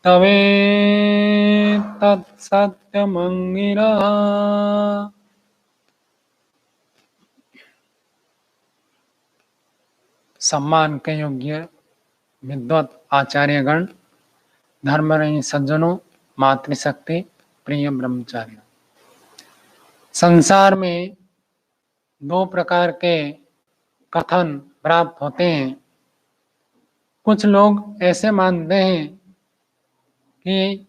तवेत्तत्सत्यमङ्गिरः। सम्मान के योग्य विद्वत आचार्यगण, धर्मरहित सज्जनों, मातृशक्ति, प्रिय ब्रह्मचारी। संसार में दो प्रकार के कथन प्राप्त होते हैं। कुछ लोग ऐसे मानते हैं कि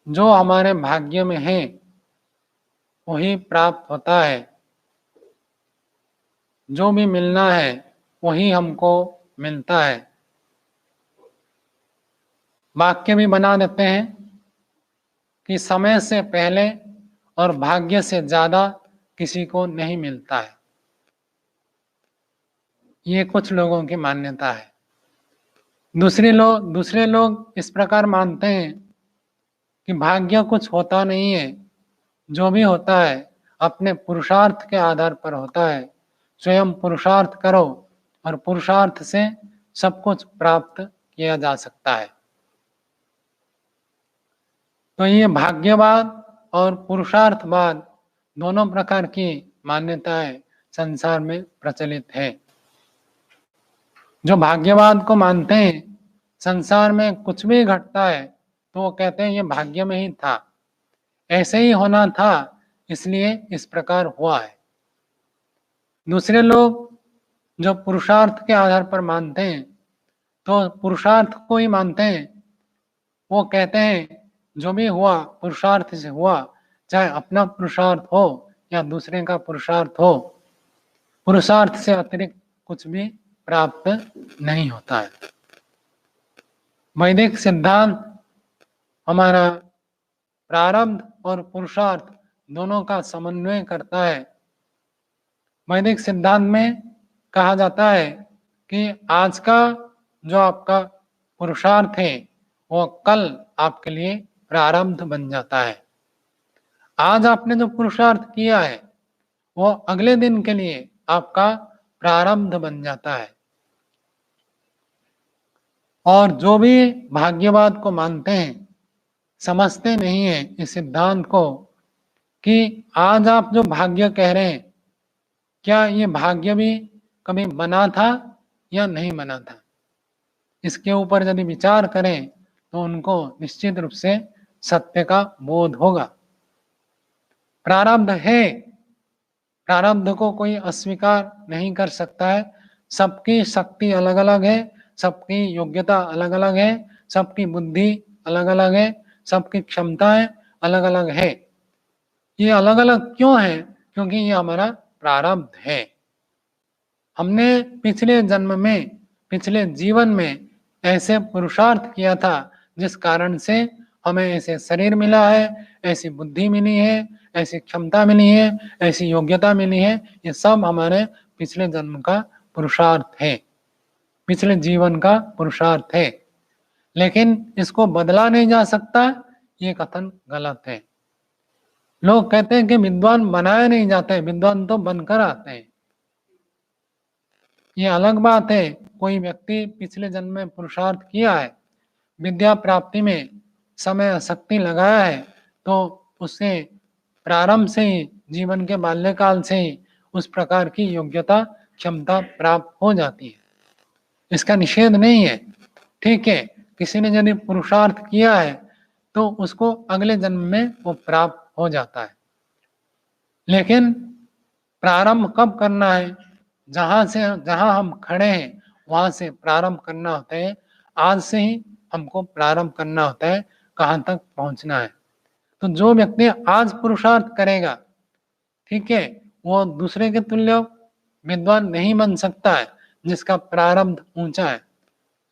जो हमारे भाग्य में है वही प्राप्त होता है, जो भी मिलना है वही हमको मिलता है। वाक्य भी बना देते हैं कि समय से पहले और भाग्य से ज्यादा किसी को नहीं मिलता है। ये कुछ लोगों की मान्यता है। दूसरे लोग इस प्रकार मानते हैं कि भाग्य कुछ होता नहीं है, जो भी होता है अपने पुरुषार्थ के आधार पर होता है। स्वयं पुरुषार्थ करो और पुरुषार्थ से सब कुछ प्राप्त किया जा सकता है। तो ये भाग्यवाद और पुरुषार्थवाद दोनों प्रकार की मान्यताएं संसार में प्रचलित है। जो भाग्यवाद को मानते हैं संसार में कुछ भी घटता है तो वो कहते हैं ये भाग्य में ही था, ऐसे ही होना था, इसलिए इस प्रकार हुआ है। दूसरे लोग जो पुरुषार्थ के आधार पर मानते हैं तो पुरुषार्थ को ही मानते हैं। वो कहते हैं जो भी हुआ पुरुषार्थ से हुआ, चाहे अपना पुरुषार्थ हो या दूसरे का पुरुषार्थ हो, पुरुषार्थ से अतिरिक्त कुछ भी प्राप्त नहीं होता है। वैदिक सिद्धांत हमारा प्रारब्ध और पुरुषार्थ दोनों का समन्वय करता है। वैदिक सिद्धांत में कहा जाता है कि आज का जो आपका पुरुषार्थ है वो कल आपके लिए प्रारब्ध बन जाता है। आज आपने जो पुरुषार्थ किया है वो अगले दिन के लिए आपका प्रारब्ध बन जाता है। और जो भी भाग्यवाद को मानते हैं समझते नहीं है इस सिद्धांत को कि आज आप जो भाग्य कह रहे हैं क्या ये भाग्य भी कभी बना था या नहीं बना था। इसके ऊपर यदि विचार करें तो उनको निश्चित रूप से सत्य का बोध होगा। प्रारब्ध है, प्रारब्ध को कोई अस्वीकार नहीं कर सकता है। सबकी शक्ति अलग अलग है, सबकी योग्यता अलग अलग है, सबकी बुद्धि अलग अलग है, सबकी क्षमताएं अलग अलग है। ये अलग अलग क्यों है? क्योंकि ये हमारा प्रारब्ध है। हमने पिछले जन्म में, पिछले जीवन में ऐसे पुरुषार्थ किया था जिस कारण से हमें ऐसे शरीर मिला है, ऐसी बुद्धि मिली है, ऐसी क्षमता मिली है, ऐसी योग्यता मिली है। ये सब हमारे पिछले जन्म का पुरुषार्थ है, पिछले जीवन का पुरुषार्थ है। लेकिन इसको बदला नहीं जा सकता, ये कथन गलत है। लोग कहते हैं कि विद्वान बनाए नहीं जाते, विद्वान तो बनकर आते हैं। ये अलग बात है। कोई व्यक्ति पिछले जन्म में पुरुषार्थ किया है, विद्या प्राप्ति में समय शक्ति लगाया है, तो उससे प्रारंभ से ही, जीवन के बाल्यकाल से ही उस प्रकार की योग्यता क्षमता प्राप्त हो जाती है। इसका निषेध नहीं है। ठीक है, किसी ने यदि पुरुषार्थ किया है तो उसको अगले जन्म में वो प्राप्त हो जाता है। लेकिन प्रारंभ कब करना है? जहां हम खड़े हैं वहां से प्रारंभ करना होता है। आज से ही हमको प्रारंभ करना होता है कहां तक पहुंचना है। तो जो व्यक्ति आज पुरुषार्थ करेगा, ठीक है, वो दूसरे के तुल्य विद्वान नहीं बन सकता है जिसका प्रारब्ध ऊंचा है।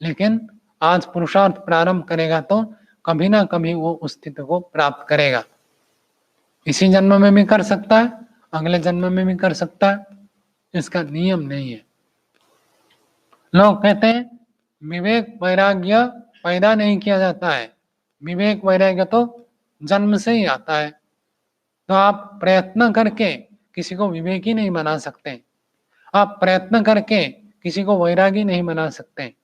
लेकिन आज पुरुषार्थ प्रारंभ करेगा तो कभी ना कभी वो उस स्थिति को प्राप्त करेगा। इसी जन्म में भी कर सकता है, अगले जन्म में भी कर सकता है, इसका नियम नहीं है। लोग कहते हैं विवेक वैराग्य पैदा नहीं किया जाता है, विवेक वैराग्य तो जन्म से ही आता है। तो आप प्रयत्न करके किसी को विवेकी नहीं बना सकते, आप प्रयत्न करके किसी को वैरागी नहीं बना सकते।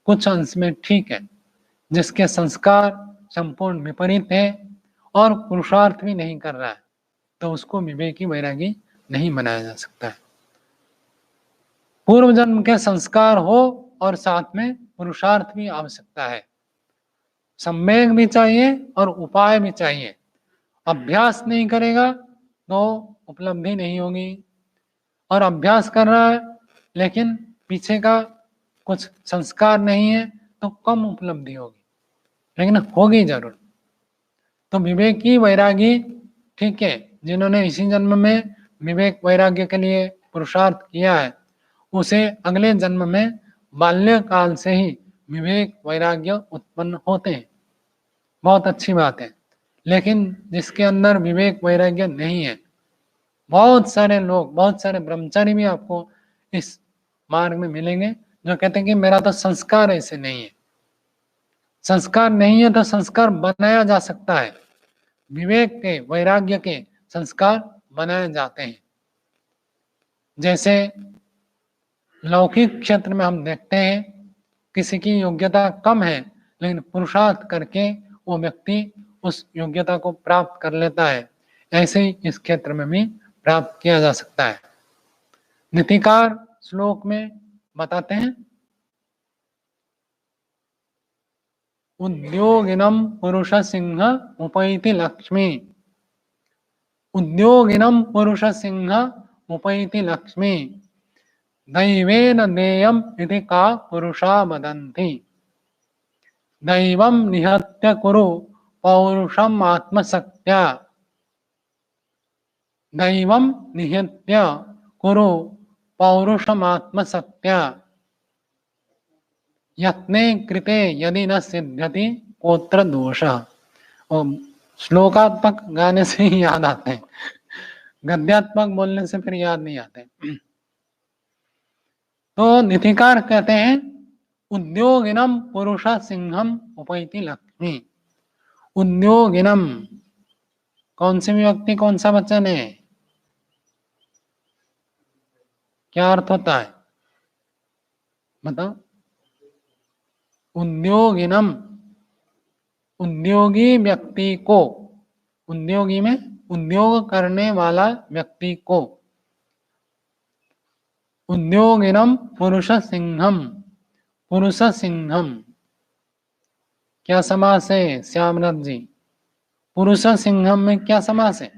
कुछ अंश में ठीक है, जिसके संस्कार संपूर्ण विपरीत है और पुरुषार्थ भी नहीं कर रहा है, तो उसको विवेकी वैरागी नहीं बनाया जा सकता है। पूर्व जन्म के संस्कार हो और साथ में पुरुषार्थ भी आवश्यकता है, सम्यक भी चाहिए और उपाय भी चाहिए। अभ्यास नहीं करेगा तो उपलब्धि नहीं होगी, और अभ्यास कर रहा है लेकिन पीछे का कुछ संस्कार नहीं है तो कम उपलब्धि होगी, लेकिन होगी जरूर। तो विवेकी वैरागी ठीक है, जिन्होंने इसी जन्म में विवेक वैराग्य के लिए पुरुषार्थ किया है, उसे अगले जन्म में बाल्यकाल से ही विवेक वैराग्य उत्पन्न होते हैं, बहुत अच्छी बात है। लेकिन जिसके अंदर विवेक वैराग्य नहीं है, बहुत सारे लोग, बहुत सारे ब्रह्मचारी भी आपको इस मार्ग में मिलेंगे जो कहते हैं कि मेरा तो संस्कार ऐसे नहीं है। संस्कार नहीं है तो संस्कार बनाया जा सकता है, विवेक के वैराग्य के संस्कार बनाए जाते हैं। जैसे लौकिक क्षेत्र में हम देखते हैं किसी की योग्यता कम है लेकिन पुरुषार्थ करके वो व्यक्ति उस योग्यता को प्राप्त कर लेता है, ऐसे ही इस क्षेत्र में भी प्राप्त किया जा सकता है। नीतिकार श्लोक में बताते हैं, उद्योगिनम पुरुष सिंह उपैति लक्ष्मी, उद्योगिनम पुरुष सिंह उपैति लक्ष्मी, दैवेन देयम इति का पुरुषा वदन्ति, दैवम निहत्य कुरु पौरुषम आत्मशक्त्या, दैवम निहत्य कुरु पौरुषम आत्मशक्त्या, यत्ने कृते यदि न सिद्ध्यति कोत्र दोषः। श्लोकात्मक गाने से ही याद आते हैं, गद्यात्मक बोलने से फिर याद नहीं आते। तो नीतिकार कहते हैं, उद्योगिनम पुरुष सिंहम उपैति लक्ष्मी। उद्योगिनम कौन से व्यक्ति, कौन सा वचन है, क्या अर्थ होता है बताओ? उद्योगिनम, उद्योगी व्यक्ति को, उद्योगी में उद्योग करने वाला व्यक्ति को, उद्योगिनम पुरुष सिंहम, पुरुष सिंहम क्या समास है श्यामनाथ जी? पुरुष सिंहम में क्या समास है?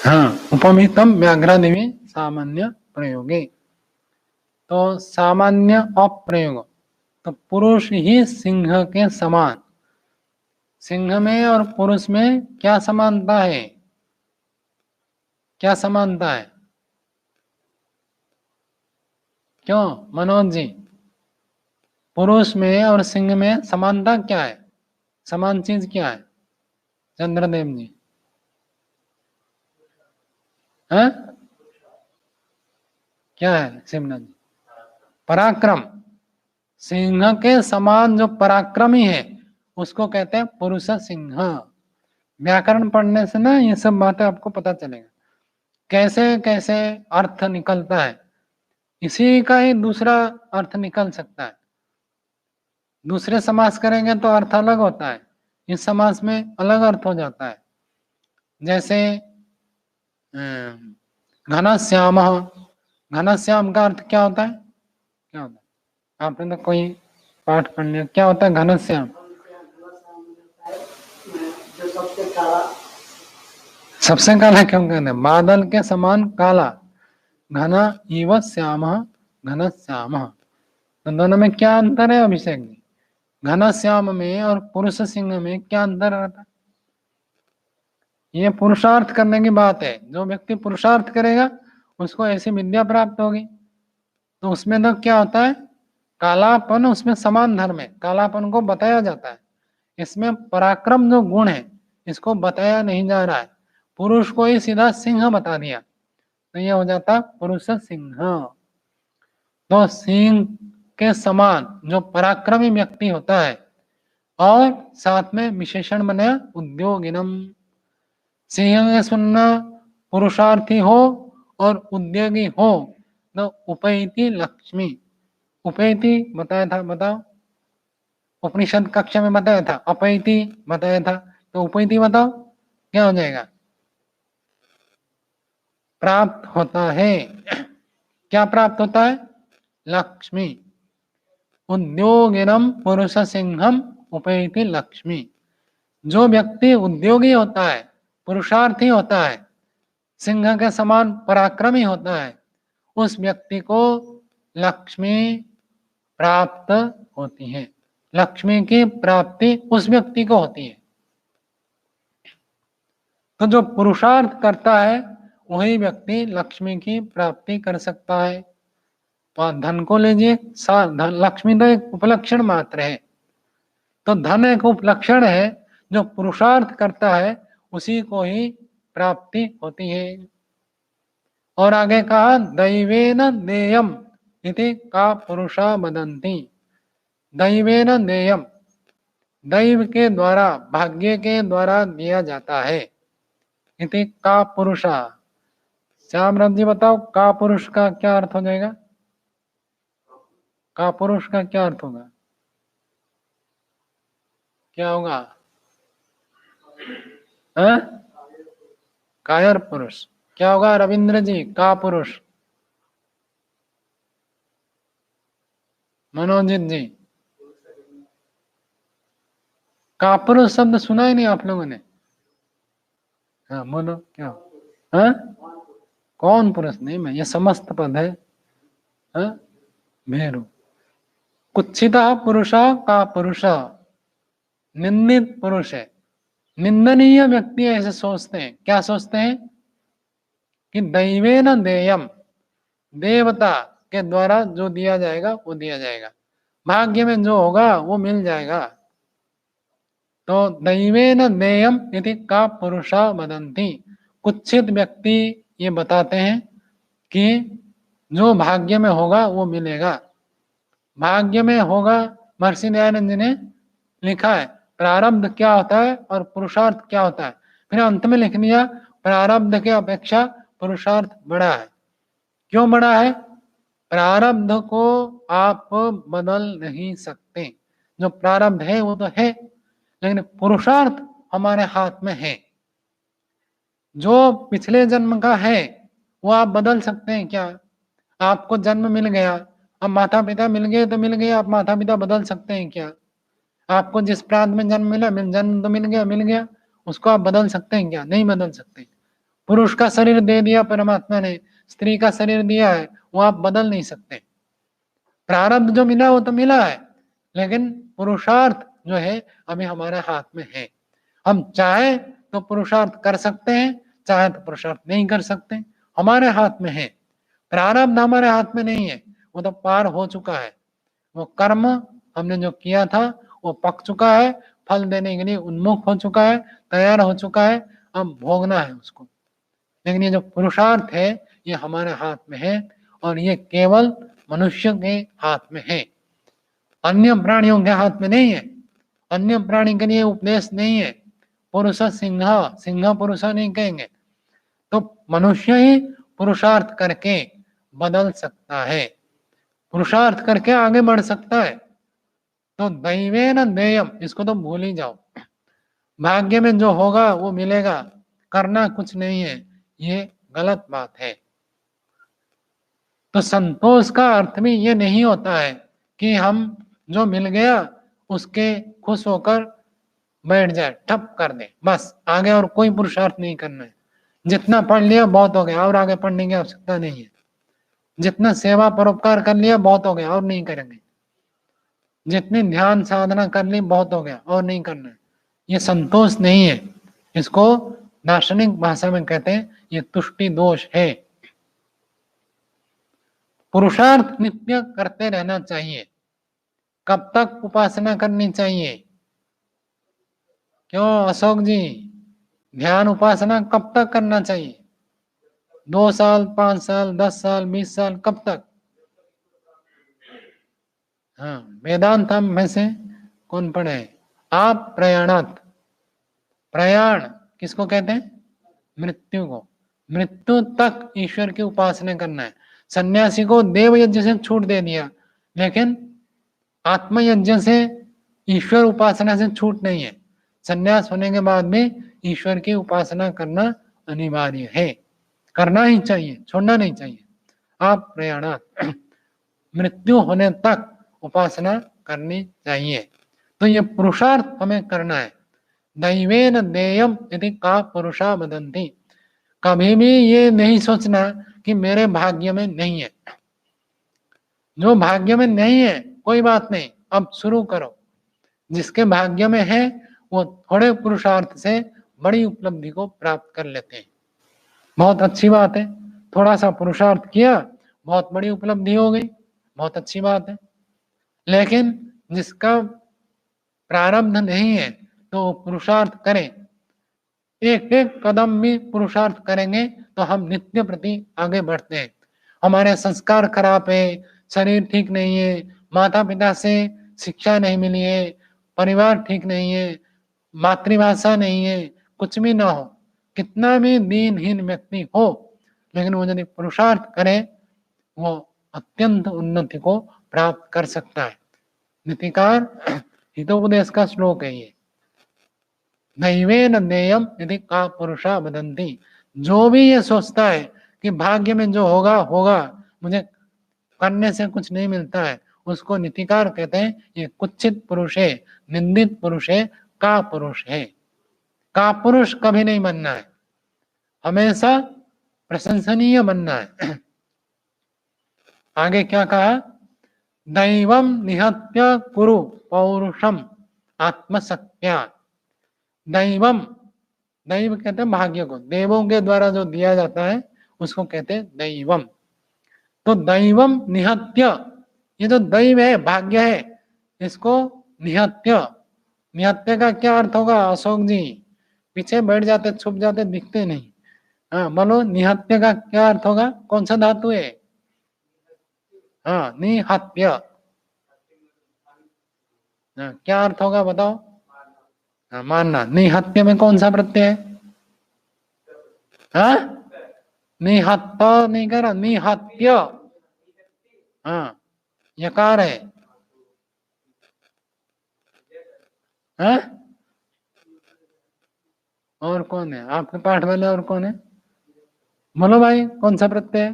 हाँ, उपमितम व्याघ्रादिवी सामान्य प्रयोगे। तो सामान्य अप्रयोग, तो पुरुष ही सिंह के समान। सिंह में और पुरुष में क्या समानता है? क्या समानता है? क्यों मनोज जी, पुरुष में और सिंह में समानता क्या है? समान चीज क्या है चंद्रदेव जी? है क्या है शिवनाथ जी? पराक्रम। सिंह के समान जो पराक्रमी है उसको कहते हैं पुरुष सिंह। व्याकरण पढ़ने से ना ये सब बातें आपको पता चलेगा, कैसे कैसे अर्थ निकलता है, इसी का ही दूसरा अर्थ निकल सकता है। दूसरे समास करेंगे तो अर्थ अलग होता है, इस समास में अलग अर्थ हो जाता है। जैसे घनश्याम, घनश्याम का अर्थ क्या होता है? क्या होता है? आपने तो कोई पाठ पढ़ लिया, क्या होता है घनश्याम? सबसे काला क्यों कहते हैं? बादल के समान काला, घन इव श्याम, घन श्याम। तो दोनों में क्या अंतर है अभिषेक जी? घन श्याम में और पुरुष सिंह में क्या अंतर आता है? ये पुरुषार्थ करने की बात है, जो व्यक्ति पुरुषार्थ करेगा उसको ऐसी विद्या प्राप्त होगी। तो उसमें तो क्या होता है, कालापन उसमें समान धर्म है, कालापन को बताया जाता है। इसमें पराक्रम जो गुण है इसको बताया नहीं जा रहा है, पुरुष को ही सीधा सिंह बता दिया, तो यह हो जाता पुरुष सिंह। तो सिंह के समान जो पराक्रमी व्यक्ति होता है, और साथ में विशेषण बने उद्योगिनम। सिंह के सुनना पुरुषार्थी हो और उद्योगी हो तो उपैति लक्ष्मी। उपैति बताया था, बताओ, उपनिषद कक्षा में बताया था, अपैति बताया था, तो उपैति बताओ क्या हो जाएगा? प्राप्त होता है। क्या प्राप्त होता है? लक्ष्मी। उद्योगिनम पुरुष सिंहम उपैति लक्ष्मी। जो व्यक्ति उद्योगी होता है, पुरुषार्थी होता है, सिंह के समान पराक्रमी होता है, उस व्यक्ति को लक्ष्मी प्राप्त होती है। लक्ष्मी की प्राप्ति उस व्यक्ति को होती है। तो जो पुरुषार्थ करता है वही व्यक्ति लक्ष्मी की प्राप्ति कर सकता है। तो धन को लीजिए, धन, लक्ष्मी तो एक उपलक्षण मात्र है। तो धन एक उपलक्षण है, जो पुरुषार्थ करता है उसी को ही प्राप्ति होती है। और आगे कहा दैवेन देयम इति का पुरुषा वदन्ति। दैवेन देयम, दैव के द्वारा, भाग्य के द्वारा दिया जाता है। इति का पुरुषा। श्यामराज जी बताओ, का पुरुष का क्या अर्थ हो जाएगा? का पुरुष का क्या अर्थ होगा? क्या होगा? कायर पुरुष। क्या होगा रविंद्र जी? का पुरुष। मनोजित जी, का पुरुष शब्द सुना ही नहीं आप लोगों ने? हाँ बोलो क्या? हाँ, कौन पुरुष? नहीं, मैं ये समस्त पद है। हाँ, भेरु। कुत्सिता पुरुषा का पुरुष, निंदित पुरुष है। निंदनीय व्यक्ति ऐसे सोचते हैं। क्या सोचते हैं? कि दैवेन देयम, देवता के द्वारा जो दिया जाएगा वो दिया जाएगा, भाग्य में जो होगा वो मिल जाएगा। तो दैवेन देयम यदि का पुरुषा वदंती। कुत्सित व्यक्ति ये बताते हैं कि जो भाग्य में होगा वो मिलेगा। भाग्य में होगा, महर्षि दयानंद जी ने लिखा है प्रारब्ध क्या होता है और पुरुषार्थ क्या होता है। फिर अंत में लिख दिया प्रारब्ध के अपेक्षा पुरुषार्थ बड़ा है। क्यों बड़ा है? प्रारब्ध को आप बदल नहीं सकते। जो प्रारब्ध है वो तो है, लेकिन पुरुषार्थ हमारे हाथ में है। जो पिछले जन्म का है वो आप बदल सकते हैं क्या? आपको जन्म मिल गया, अब माता पिता मिल गए तो मिल गए, आप माता पिता बदल सकते हैं क्या? आपको जिस प्रांत में जन्म मिला, जन्म तो मिल गया, उसको आप बदल सकते हैं क्या? नहीं बदल सकते। पुरुष का शरीर दे दिया परमात्मा ने, स्त्री का शरीर दिया है, वो आप बदल नहीं सकते। प्रारब्ध जो मिला वो तो मिला है, लेकिन पुरुषार्थ जो है अभी हमारे हाथ में है। हम चाहे तो पुरुषार्थ कर सकते हैं, चाहे तो पुरुषार्थ नहीं कर सकते। हमारे हाथ में है। प्रारब्ध हमारे हाथ में नहीं है, वो तो पार हो चुका है। वो कर्म हमने जो किया था वो पक चुका है, फल देने के लिए उन्मुख हो चुका है, तैयार हो चुका है, अब भोगना है उसको। लेकिन ये जो पुरुषार्थ है ये हमारे हाथ में है, और ये केवल मनुष्य के हाथ में है, अन्य प्राणियों के हाथ में नहीं है। अन्य प्राणी के लिए उपदेश नहीं है। पुरुष सिंह, सिंह पुरुष नहीं कहेंगे। तो मनुष्य ही पुरुषार्थ करके बदल सकता है, पुरुषार्थ करके आगे बढ़ सकता है। तो दैवेन देयम, इसको तो भूल ही जाओ। भाग्य में जो होगा वो मिलेगा, करना कुछ नहीं है, ये गलत बात है। तो संतोष का अर्थ भी ये नहीं होता है कि हम जो मिल गया उसके खुश होकर बैठ जाए, ठप कर दे, बस आगे और कोई पुरुषार्थ नहीं करना है। जितना पढ़ लिया बहुत हो गया, और आगे पढ़ने की आवश्यकता नहीं है। जितना सेवा परोपकार कर लिया बहुत हो गया, और नहीं करेंगे। जितनी ध्यान साधना कर ली बहुत हो गया, और नहीं करना है। ये संतोष नहीं है, इसको दार्शनिक भाषा में कहते हैं ये तुष्टि दोष है। पुरुषार्थ नित्य करते रहना चाहिए। कब तक उपासना करनी चाहिए? क्यों अशोक जी, ध्यान उपासना कब तक करना चाहिए? 2 साल, 5 साल, 10 साल, 20 साल, कब तक? हाँ, वेदांत में से कौन पढ़े? आप प्रयाणात। प्रयाण किसको कहते हैं? मृत्यु को। मृत्यु तक ईश्वर की उपासना करना है। सन्यासी को देव यज्ञ से छूट दे दिया, लेकिन आत्मयज्ञ से ईश्वर उपासना से छूट नहीं है। सन्यास होने के बाद में ईश्वर की उपासना करना अनिवार्य है, करना ही चाहिए, छोड़ना नहीं चाहिए। आप प्रयाणात मृत्यु होने तक उपासना करनी चाहिए। तो ये पुरुषार्थ हमें करना है। दैवेन देयम यदि का पुरुषा वदन्ति, कभी भी ये नहीं सोचना कि मेरे भाग्य में नहीं है। जो भाग्य में नहीं है कोई बात नहीं, अब शुरू करो। जिसके भाग्य में है वो थोड़े पुरुषार्थ से बड़ी उपलब्धि को प्राप्त कर लेते हैं। बहुत अच्छी बात है, थोड़ा सा पुरुषार्थ किया, बहुत बड़ी उपलब्धि हो गई, बहुत अच्छी बात है। लेकिन जिसका प्रारब्ध नहीं है तो पुरुषार्थ करें, एक एक कदम भी पुरुषार्थ करेंगे तो हम नित्य प्रति आगे बढ़ते हैं। हमारे संस्कार खराब है, शरीर ठीक नहीं है, माता पिता से शिक्षा नहीं मिली है, परिवार ठीक नहीं है, मातृभाषा नहीं है, कुछ भी ना हो, कितना भी दीनहीन व्यक्ति हो, लेकिन वो यदि पुरुषार्थ करे वो अत्यंत उन्नति को प्राप्त कर सकता है। नीतिकार हितोपदेश का श्लोक है ये। नैवेन नेयम यदि का पुरुषा वदन्ति, जो भी ये सोचता है कि भाग्य में जो होगा होगा, मुझे करने से कुछ नहीं मिलता है, उसको नीतिकार कहते हैं ये कुत्सित पुरुष है, निंदित पुरुष है, का पुरुष है। का पुरुष कभी नहीं बनना है, हमेशा प्रशंसनीय बनना है। आगे क्या कहा? दैवम निहत्य कुरु पौरुषम आत्मशक्त्या। दैवम, दैव कहते हैं भाग्य को, देवों के द्वारा जो दिया जाता है उसको कहते हैं दैवम। तो दैवम निहत्य, ये जो दैव है, भाग्य है, इसको निहत्य, निहत्य का क्या अर्थ होगा अशोक जी? पीछे बैठ जाते, छुप जाते, दिखते नहीं। हाँ बोलो, निहत्य का क्या अर्थ होगा? कौन सा धातु है? हाँ निहत्य। हाँ, क्या अर्थ होगा बताओ? हाँ मानना। निहत्य में कौन सा प्रत्यय है? हाँ निहत्त नहीं कह रहा, निहत्य। हाँ यकार है। हाँ और कौन है आपके पाठ वाले? और कौन है बोलो भाई, कौन सा प्रत्यय है?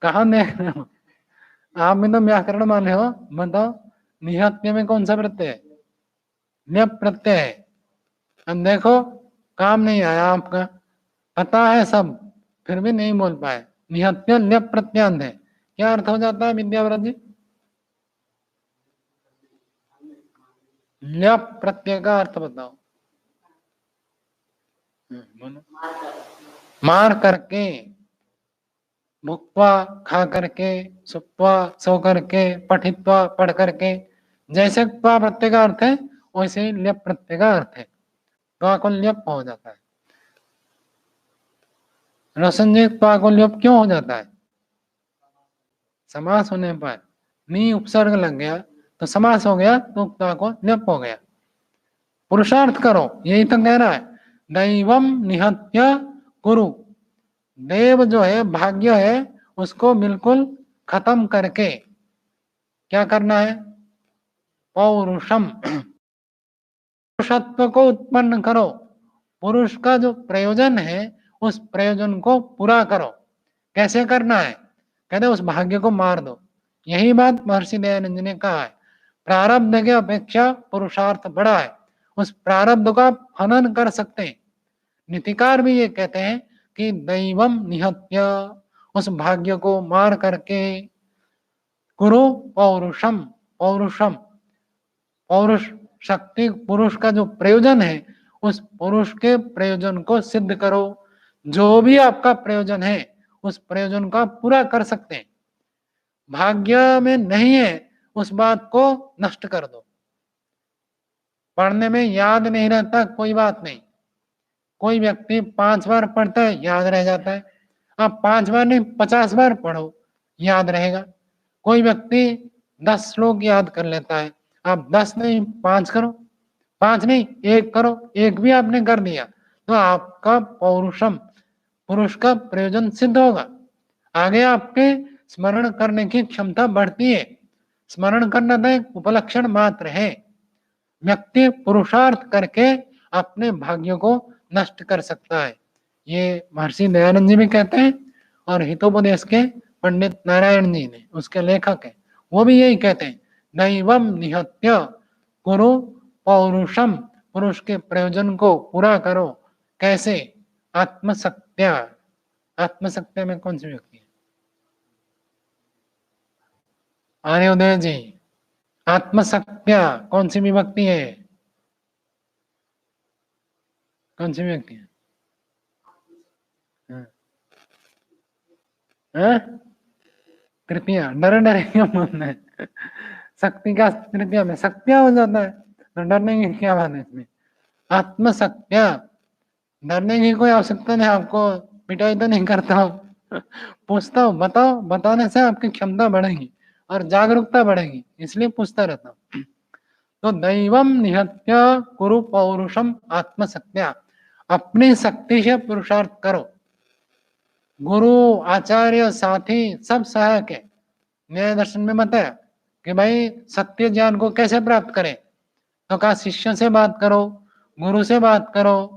कहा देख रहे हो आप? में तो व्याकरण माने हो, बताओ निहत्य में कौन सा प्रत्यय है? ल्यप प्रत्यय है। अब देखो काम नहीं आया आपका, पता है सब, फिर भी नहीं बोल पाए। निहत्य ल्यप प्रत्यांत है, क्या अर्थ हो जाता है विद्याव्रत जी? ल्यप प्रत्यय का अर्थ बताओ। बोलो। मार करके, भुक्वा खा करके, सुप्वा सो करके, पठित्वा पढ़ करके, जैसे क्वा प्रत्यय का अर्थ है वैसे ही ल्यप प्रत्यय का अर्थ है, क्वा को ल्यप हो जाता है। रोशन जी क्वा को ल्यप क्यों हो जाता है? समास होने पर नी उपसर्ग लग गया तो समास हो गया, तो क्वा को ल्यप हो गया। पुरुषार्थ करो, यही तो कह रहा है। दैवम निहत्य कुरु, देव जो है, भाग्य है, उसको बिल्कुल खत्म करके क्या करना है? पौरुषम, पुरुषत्व को उत्पन्न करो। पुरुष का जो प्रयोजन है उस प्रयोजन को पूरा करो। कैसे करना है? कहते उस भाग्य को मार दो। यही बात महर्षि दयानंद ने कहा है, प्रारब्ध के अपेक्षा पुरुषार्थ बड़ा है, उस प्रारब्ध का हनन कर सकते हैं। नीतिकार भी ये कहते हैं कि दैवम निहत्य, उस भाग्य को मार करके, कुरु पौरुषम, पौरुषम, पौरुष शक्ति, पुरुष का जो प्रयोजन है उस पुरुष के प्रयोजन को सिद्ध करो। जो भी आपका प्रयोजन है उस प्रयोजन का पूरा कर सकते हैं। भाग्य में नहीं है उस बात को नष्ट कर दो। पढ़ने में याद नहीं रहता कोई बात नहीं, कोई व्यक्ति 5 बार पढ़ता है याद रह जाता है, आप 5 बार नहीं 50 बार पढ़ो याद रहेगा। कोई व्यक्ति 10 श्लोक याद कर लेता है, आप 10 नहीं 5 करो, 5 नहीं 1 करो, 1 भी आपने कर दिया तो आपका पौरुषम, पुरुष का प्रयोजन सिद्ध होगा। आगे आपके स्मरण करने की क्षमता बढ़ती है। स्मरण करना तो एक उपलक्षण मात्र है। व्यक्ति पुरुषार्थ करके अपने भाग्य को नष्ट कर सकता है। ये महर्षि दयानंद जी भी कहते हैं और हितोपदेश के पंडित नारायण जी ने, उसके लेखक है, वो भी यही कहते हैं, दैवम निहत्य कुरु पौरुषम, पुरुष के प्रयोजन को पूरा करो। कैसे? आत्मसत्या। आत्मसत्या में कौन सी व्यक्ति है? आर्योदय जी। आत्मसत्या कौन सी विभक्ति है? कौन सी व्यक्ति है? हाँ। हाँ? तृतीया। डरे डरे क्यों बोलना है? शक्ति का तृतीया में सत्या हो जाता है, तो डरने की क्या बात है इसमें? आत्मसत्या। डरने की कोई आवश्यकता नहीं, आपको पिटाई तो नहीं करता हूँ। पूछता हूँ, बताओ, बताने से आपकी क्षमता बढ़ेगी और जागरूकता बढ़ेगी, इसलिए पूछता रहता हूँ। तो दैवम निहत्य कुरु पौरुषम आत्मसत्या, अपनी शक्ति से पुरुषार्थ करो। गुरु, आचार्य, साथी सब सहायक है। न्याय दर्शन में बताया कि भाई सत्य ज्ञान को कैसे प्राप्त करें, तो कहा शिष्य से बात करो, गुरु से बात करो,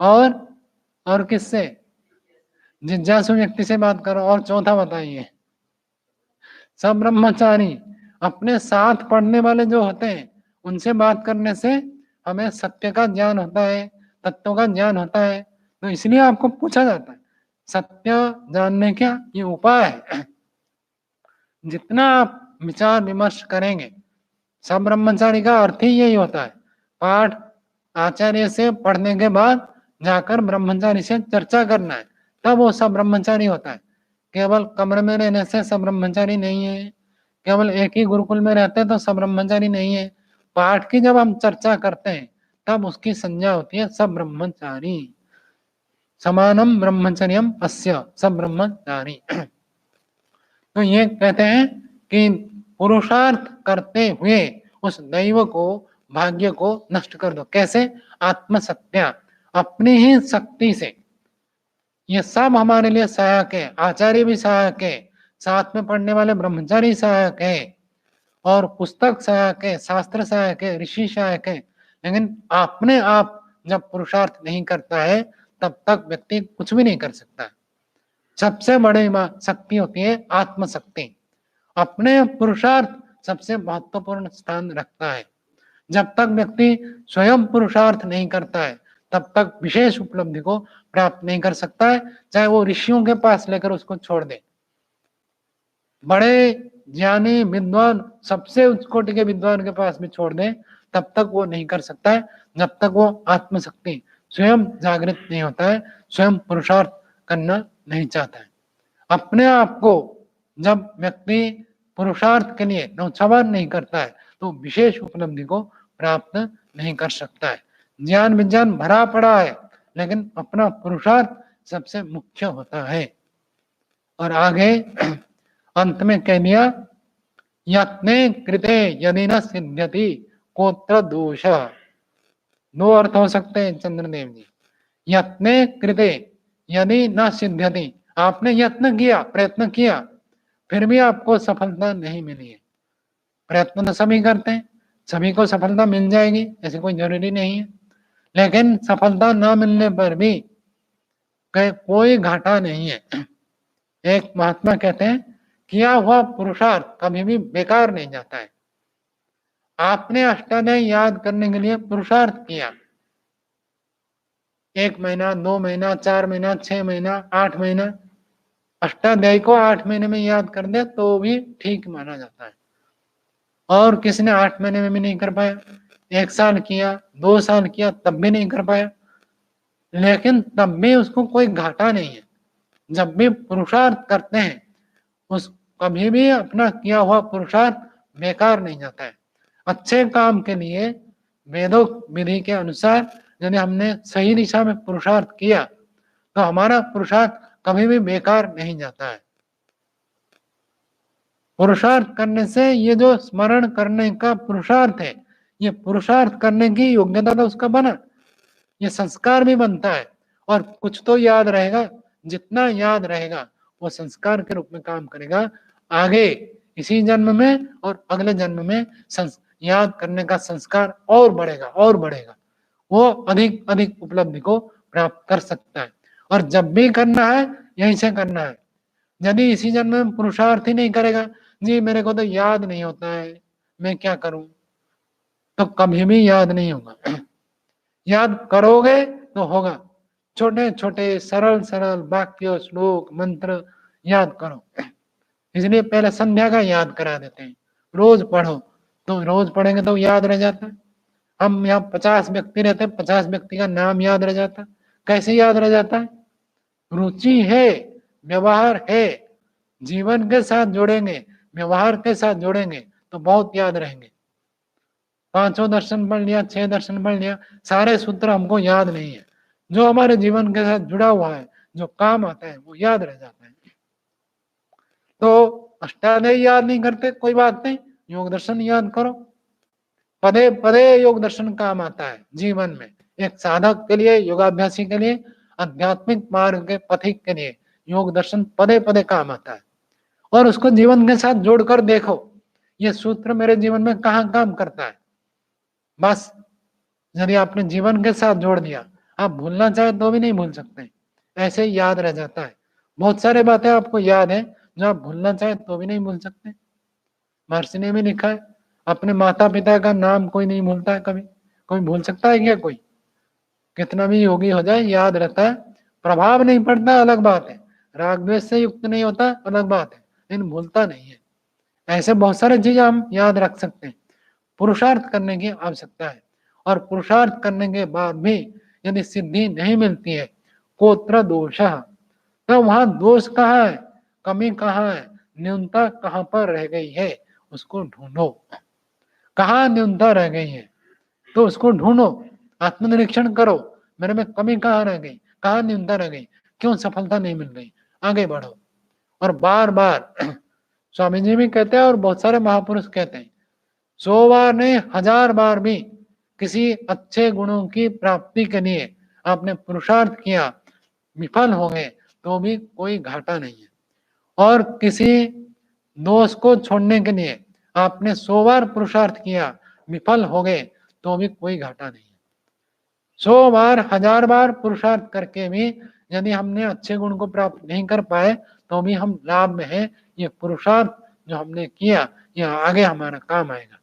और किससे? जिज्ञासु व्यक्ति से बात करो, और चौथा बताइए? सब ब्रह्मचारी, अपने साथ पढ़ने वाले जो होते हैं उनसे बात करने से हमें सत्य का ज्ञान होता है, तत्वों का ज्ञान होता है। तो इसलिए आपको पूछा जाता है सत्य जानने का ये उपाय है। जितना आप विचार विमर्श करेंगे, सब ब्रह्मचारी का अर्थ ही यही होता है। पाठ आचार्य से पढ़ने के बाद जाकर ब्रह्मचारी से चर्चा करना है, तब वो सब ब्रह्मचारी होता है। केवल कमरे में रहने से सब ब्रह्मचारी नहीं है, केवल एक ही गुरुकुल में रहते हैं तो सब ब्रह्मचारी नहीं है। पाठ की जब हम चर्चा करते हैं तब उसकी संज्ञा होती है सब ब्रह्मचारी। समानम ब्रह्मचर्यम अस्य सब ब्रह्मचारी। तो ये कहते हैं कि पुरुषार्थ करते हुए उस दैव को, भाग्य को नष्ट कर दो। कैसे? आत्मसत्या, अपनी ही शक्ति से। ये सब हमारे लिए सहायक है, आचार्य भी सहायक है, साथ में पढ़ने वाले ब्रह्मचारी सहायक है, और पुस्तक सहायक है, शास्त्र सहायक है, ऋषि सहायक है। लेकिन अपने आप जब पुरुषार्थ नहीं करता है तब तक व्यक्ति कुछ भी नहीं कर सकता। सबसे बड़ी शक्ति होती है आत्मशक्ति। अपने पुरुषार्थ सबसे महत्वपूर्ण स्थान रखता है। जब तक व्यक्ति स्वयं पुरुषार्थ नहीं करता है तब तक विशेष उपलब्धि को प्राप्त नहीं कर सकता है, चाहे वो ऋषियों के पास लेकर उसको छोड़ दे। बड़े ज्ञानी विद्वान, सबसे उच्च कोटि के विद्वान के पास भी छोड़ दे, तब तक वो नहीं कर सकता है, जब तक वो आत्मशक्ति स्वयं जागृत नहीं होता है, स्वयं पुरुषार्थ करना नहीं चाहता है। अपने आप को जब व्यक्ति पुरुषार्थ के लिए नौछावर नहीं करता है तो विशेष उपलब्धि को प्राप्त नहीं कर सकता है। ज्ञान विज्ञान भरा पड़ा है, लेकिन अपना पुरुषार्थ सबसे मुख्य होता है। और आगे अंत में कह दिया, यत्ने कृते यदि न सिद्ध्यति कोत्र दोष। दो अर्थ हो सकते हैं चंद्रदेव जी। यत्ने कृते यदि न सिद्ध्यति, आपने यत्न किया, प्रयत्न किया, फिर भी आपको सफलता नहीं मिली है। प्रयत्न तो सभी करते हैं, सभी को सफलता मिल जाएगी ऐसे कोई जरूरी नहीं है, लेकिन सफलता न मिलने पर भी कोई घाटा नहीं है। एक महात्मा कहते हैं, किया हुआ पुरुषार्थ कभी भी बेकार नहीं जाता है। आपने अष्टाध्याय याद करने के लिए पुरुषार्थ किया, 1 महीना, 2 महीना, 4 महीना, 6 महीना, 8 महीना, अष्टाध्याय को 8 महीने में याद कर दे तो भी ठीक माना जाता है। और किसी ने 8 महीने में भी नहीं कर पाया, 1 साल किया, 2 साल किया, तब भी नहीं कर पाया, लेकिन तब भी उसको कोई घाटा नहीं है। जब भी पुरुषार्थ करते हैं उस कभी भी अपना किया हुआ पुरुषार्थ बेकार नहीं जाता है। अच्छे काम के लिए वेदों विधि के अनुसार यदि हमने सही दिशा में पुरुषार्थ किया तो हमारा पुरुषार्थ कभी भी बेकार नहीं जाता है। पुरुषार्थ करने से ये जो स्मरण करने का पुरुषार्थ है, ये पुरुषार्थ करने की योग्यता तो उसका बना, ये संस्कार भी बनता है और कुछ तो याद रहेगा जितना याद रहेगा वो संस्कार के रूप में काम करेगा। आगे इसी जन्म में और अगले जन्म में याद करने का संस्कार और बढ़ेगा और बढ़ेगा, वो अधिक अधिक उपलब्धि को प्राप्त कर सकता है। और जब भी करना है यहीं से करना है। यदि इसी जन्म में पुरुषार्थ ही नहीं करेगा, जी मेरे को तो याद नहीं होता है, मैं क्या करूं, तो कभी भी याद नहीं होगा। याद करोगे तो होगा। छोटे छोटे सरल सरल वाक्य, श्लोक, मंत्र याद करो। इसलिए पहले संध्या का याद करा देते हैं, रोज पढ़ो, तो रोज पढ़ेंगे तो याद रह जाता है। हम यहाँ 50 व्यक्ति रहते हैं, 50 व्यक्ति का नाम याद रह जाता है। कैसे याद रह जाता है? रुचि है, व्यवहार है, जीवन के साथ जोड़ेंगे, व्यवहार के साथ जोड़ेंगे तो बहुत याद रहेंगे। 5 दर्शन पढ़ लिया, 6 दर्शन पढ़ लिया, सारे सूत्र हमको याद नहीं है। जो हमारे जीवन के साथ जुड़ा हुआ है, जो काम आता है, वो याद रह जाता है। तो अष्टाध्यायी याद नहीं करते, कोई बात नहीं, योग दर्शन याद करो। पदे पदे योग दर्शन काम आता है जीवन में, एक साधक के लिए, योगाभ्यासी के लिए, आध्यात्मिक मार्ग के पथिक के लिए योग दर्शन पदे पदे काम आता है। और उसको जीवन के साथ जोड़कर देखो, ये सूत्र मेरे जीवन में कहाँ काम करता है। बस यदि आपने जीवन के साथ जोड़ दिया, आप भूलना चाहे तो भी नहीं भूल सकते, ऐसे ही याद रह जाता है। बहुत सारे बातें आपको याद है जो आप भूलना चाहे तो भी नहीं भूल सकते। महर्षि ने भी लिखा है, अपने माता पिता का नाम कोई नहीं भूलता है कभी। कोई भूल सकता है क्या? कोई कितना भी योगी हो जाए याद रहता है। प्रभाव नहीं पड़ता अलग बात है, राग द्वेष से युक्त नहीं होता अलग बात है, लेकिन भूलता नहीं है। ऐसे बहुत सारे चीजें हम याद रख सकते हैं। पुरुषार्थ करने की आवश्यकता है, और पुरुषार्थ करने के बाद भी यदि सिद्धि नहीं मिलती है, कोत्र दोष, तो वहां दोष कहाँ है, कमी कहाँ है, न्यूनता कहाँ पर रह गई है, उसको ढूंढो। कहाँ न्यूनता रह गई है तो उसको ढूंढो, आत्मनिरीक्षण करो, मेरे में कमी कहाँ रह गई, कहाँ न्यूनता रह गई, क्यों सफलता नहीं मिल रही, आगे बढ़ो। और बार बार स्वामी जी भी कहते हैं और बहुत सारे महापुरुष कहते हैं, 100 बार नहीं 1000 बार भी किसी अच्छे गुणों की प्राप्ति के लिए आपने पुरुषार्थ किया, विफल हो गए तो भी कोई घाटा नहीं है। और किसी दोष को छोड़ने के लिए आपने 100 बार पुरुषार्थ किया, विफल हो गए तो भी कोई घाटा नहीं है। 100 बार 1000 बार पुरुषार्थ करके भी यदि हमने अच्छे गुण को प्राप्त नहीं कर पाए तो भी हम लाभ में है। ये पुरुषार्थ जो हमने किया, ये आगे हमारा काम आएगा।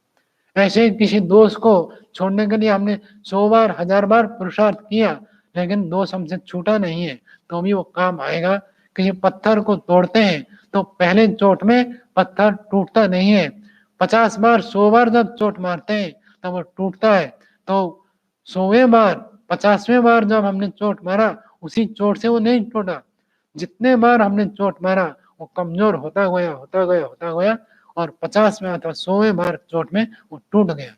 ऐसे ही किसी दोष को छोड़ने के लिए हमने 100 बार 1000 बार पुरुषार्थ किया, लेकिन दोष हमसे छूटा नहीं है तो भी वो काम आएगा। किसी पत्थर को तोड़ते हैं तो पहले चोट में पत्थर टूटता नहीं है, 50 बार 100 बार जब चोट मारते हैं तब वो टूटता है। तो 100वें बार 50वें बार जब हमने चोट मारा, उसी चोट से वो नहीं टूटा, जितने बार हमने चोट मारा वो कमजोर होता गया होता गया होता गया, और 50वें अथवा 100वें बार चोट में वो टूट गया।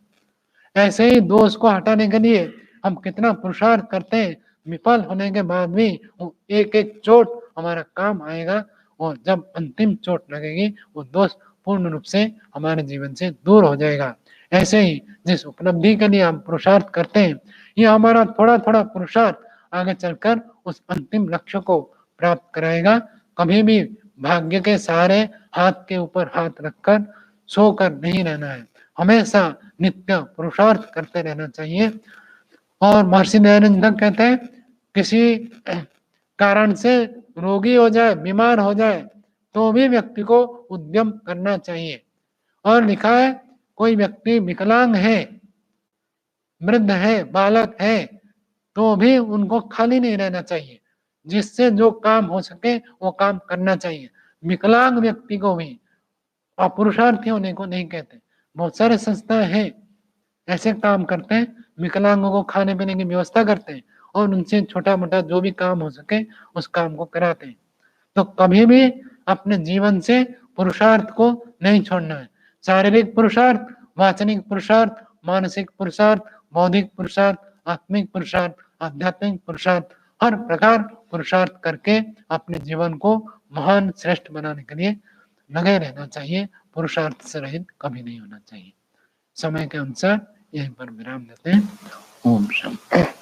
ऐसे ही दोष को हटाने के लिए हम कितना पुरुषार्थ करते हैं, विफल होने के बाद भी वो एक एक चोट हमारा काम आएगा, और जब अंतिम चोट लगेगी वो दोष पूर्ण रूप से हमारे जीवन से दूर हो जाएगा। ऐसे ही जिस उपलब्धि के लिए हम पुरुषार्थ करते हैं, ये हमारा थोड़ा थोड़ा पुरुषार्थ आगे चलकर उस अंतिम लक्ष्य को प्राप्त कराएगा। कभी भी भाग्य के सहारे हाथ के ऊपर हाथ रखकर सोकर नहीं रहना है, हमेशा नित्य पुरुषार्थ करते रहना चाहिए। और महर्षि दयानंद कहते हैं, किसी कारण से रोगी हो जाए, बीमार हो जाए तो भी व्यक्ति को उद्यम करना चाहिए। और लिखा है, कोई व्यक्ति विकलांग है, वृद्ध है, बालक है, तो भी उनको खाली नहीं रहना चाहिए, जिससे जो काम हो सके वो काम करना चाहिए। विकलांग व्यक्ति को भी अपुरुषार्थी होने को नहीं कहते। बहुत सारे संस्थाएं हैं ऐसे काम करते हैं, विकलांगों को खाने पीने की व्यवस्था करते हैं और उनसे छोटा मोटा जो भी काम हो सके उस काम को कराते हैं। तो कभी भी अपने जीवन से पुरुषार्थ को नहीं छोड़ना है। शारीरिक पुरुषार्थ, वाचनिक पुरुषार्थ, मानसिक पुरुषार्थ, बौद्धिक पुरुषार्थ, आत्मिक पुरुषार्थ, आध्यात्मिक पुरुषार्थ, हर प्रकार पुरुषार्थ करके अपने जीवन को महान श्रेष्ठ बनाने के लिए लगे रहना चाहिए। पुरुषार्थ से रहित कभी नहीं होना चाहिए। समय के अनुसार यहीं पर विराम देते हैं। ओम शांति।